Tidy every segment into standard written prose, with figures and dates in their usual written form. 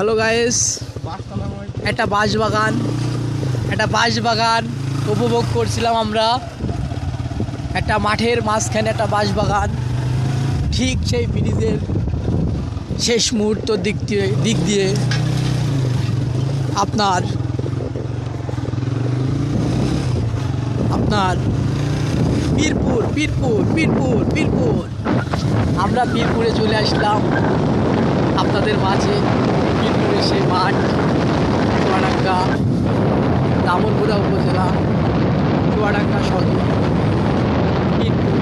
Hello guys, একটা বাঁশবাগান উপভোগ করছিলাম আমরা। একটা মাঠের মাঝখানে একটা বাঁশবাগান, ঠিক সেই ব্রিজের শেষ মুহূর্তের দিক দিয়ে আপনার পীরপুর আমরা পীরপুরে চলে আসলাম আপনাদের মাঝে। পীরপুরে সেই মাঠ, চুয়াডাঙ্গা, দামনপুরা উপজেলা, চুয়াডাঙ্গা সদর পীরপুর।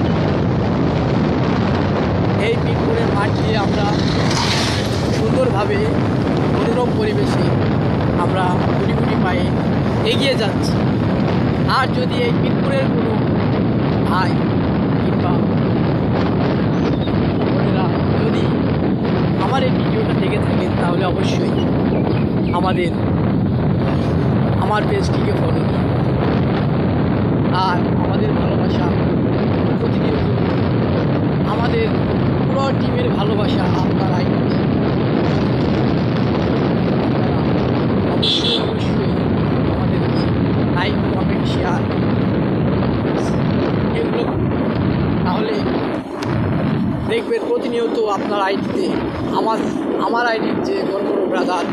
এই পীরপুরের মাঠ দিয়ে আমরা সুন্দরভাবে মনোরম পরিবেশে আমরা গুটি পায়ে এগিয়ে যাচ্ছি। আর যদি এই পীরপুরের কোনো ভাই কিংবা বোনেরা যদি আমার এই ভিডিওটা দেখে থাকেন, তাহলে অবশ্যই আমার পেজটিকে ফলো করুন। আর আমাদের ভালোবাসা প্রতিনিয়ত, আমাদের পুরো টিমের ভালোবাসা আপনারাই অবশ্যই আমাদেরকে লাইক, কমেন্ট, শেয়ার এগুলো, তাহলে দেখবেন প্রতিনিয়ত আপনার আইডিতে আমার আইডির যে বড় ব্রাদার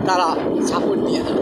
তারা সাপোর্ট দিয়ে দেয়।